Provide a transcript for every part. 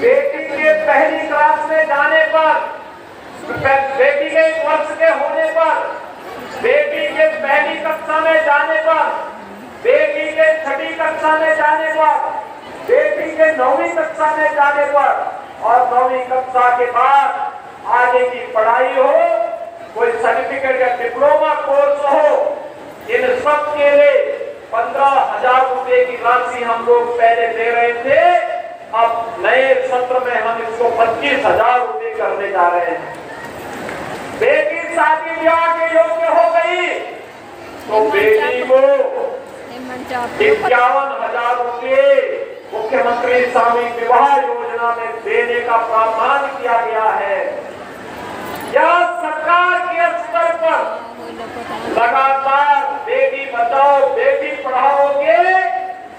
बेटी के पहली क्लास में जाने पर, बेटी के 1 वर्ष के होने पर, बेटी के पहली कक्षा में जाने पर, बेटी के 6ठी कक्षा में जाने पर, बेटी के 9वीं कक्षा में जाने पर और 9वीं कक्षा के बाद आगे की पढ़ाई हो, कोई सर्टिफिकेट या डिप्लोमा कोर्स हो, इन सब के लिए 15,000 रुपए की राशि हम लोग पहले दे रहे थे। अब नए सत्र में हम इसको 25,000 रुपए करने जा रहे हैं। बेटी शादी ब्याह के योग्य हो गई तो बेटी को 51,000 रुपए मुख्यमंत्री सामूहिक विवाह योजना में देने का प्रावधान किया गया है। यह सरकार के स्तर पर लगातार बेटी बचाओ बेटी पढ़ाओ के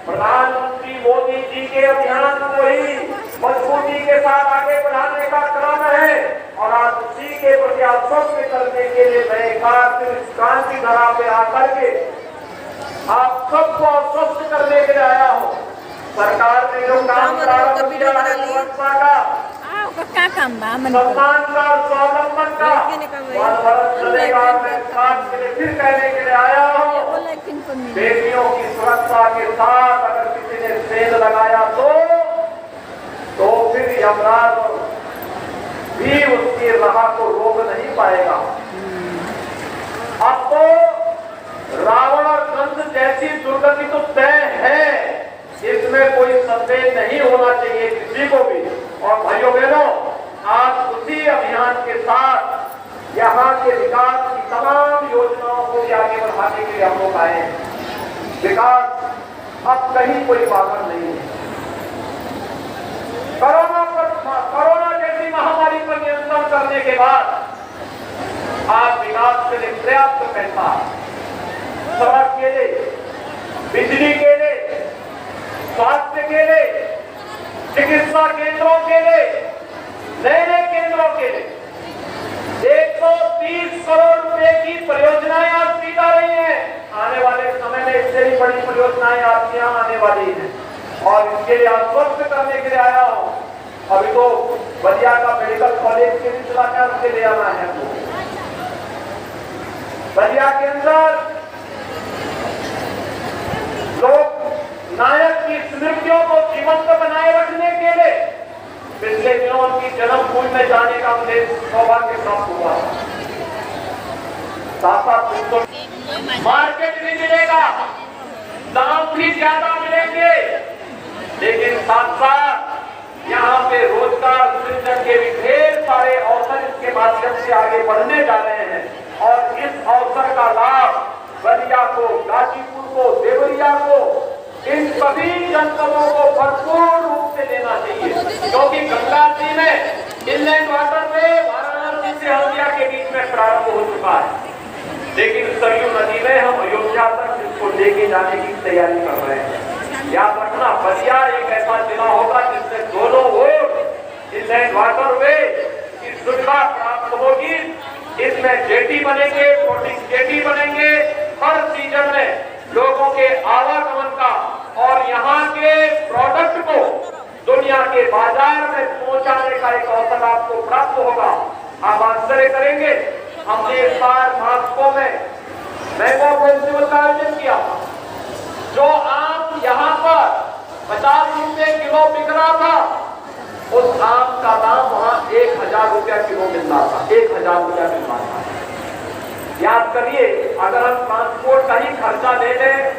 प्रधानमंत्री मोदी जी के अभियान को ही मजबूती के साथ आगे बढ़ाने का क्रम है और आज उसी के प्रति आश्वस्त करने के लिए मैं एक बार फिर इस क्रांति धारा पे आकर के आप सबको आश्वस्त करने के लिए आया हूँ। सरकार ने जो काम प्रारंभ किया है सुरक्षा का, सम्मान का, स्वावलंबन का, चलेगा। मैं खास के लिए फिर कहने के लिए आया हूँ, बेटियों की सुरक्षा के साथ अगर किसी ने सेल लगाया तो फिर यमराज भी उसकी राह को रोक नहीं पाएगा। अब तो रावण और कंस जैसी दुर्गति तो तय है, इसमें कोई संदेह नहीं होना चाहिए किसी को भी। और भाइयों बहनों, आज उसी अभियान के साथ यहाँ के विकास की तमाम योजनाओं को भी आगे बढ़ाने के लिए हम लोग आए हैं। विकास अब कहीं कोई बाधक नहीं है। कोरोना जैसी महामारी पर नियंत्रण करने के बाद आज विकास के लिए पर्याप्त पैसा सड़क के लिए, बिजली के लिए, स्वास्थ्य के लिए, चिकित्सा केंद्रों के लिए, नए केंद्रों के लिए 130 करोड़ रुपए की परियोजनाएं आज की जा रही हैं। आने वाले समय में इससे भी बड़ी परियोजनाएं आपके यहाँ आने वाली हैं और इसके लिए आश्वस्त करने के लिए आया हूँ। अभी तो बलिया का मेडिकल कॉलेज के भी चलाकर उसके ले आना है। बलिया के अंदर लोक नायक की स्मृतियों को जीवंत बनाए रखने के लिए पिछले दिनों उनकी जन्मभूमि में जाने का मुझे सौभाग्य प्राप्त हुआ। साथ मार्केट भी मिलेगा, दाम भी ज्यादा मिलेंगे, लेकिन साथ साथ यहाँ पे रोजगार सृजन के भी ढेर सारे अवसर इसके माध्यम से आगे बढ़ने जा रहे हैं और इस अवसर का लाभ बलिया को, गाजीपुर को, देवरिया को, इन सभी जनपदों को भरपूर रूप से लेना चाहिए, क्योंकि गंगा जी में इनलैंड वाटरवे वाराणसी से हल्दिया के बीच में प्रारंभ हो चुका है, लेकिन सरयू नदी में हम अयोध्या तक इसको लेके जाने की तैयारी कर रहे हैं। याद रखना, बलिया एक ऐसा जिला होगा जिसमें दोनों ओर इनलैंड वाटरवे की सुविधा प्राप्त होगी। इसमें जेटी बनेंगे, फ्लोटिंग जेटी बनेंगे, हर सीजन में लोगों के आवागमन का और यहाँ के प्रोडक्ट को दुनिया के बाजार में पहुंचाने का एक अवसर आपको प्राप्त होगा। आप आश्चर्य करेंगे, हमने इस बार मास्को में मैंगो फेस्टिवल का आयोजन किया। जो आम यहाँ पर 50 रुपए किलो बिक रहा था, उस आम का दाम वहाँ 1,000 रुपया किलो मिल रहा था, 1,000 रुपया मिल रहा था। याद करिए, अगर हम ट्रांसपोर्ट का ही खर्चा ले लें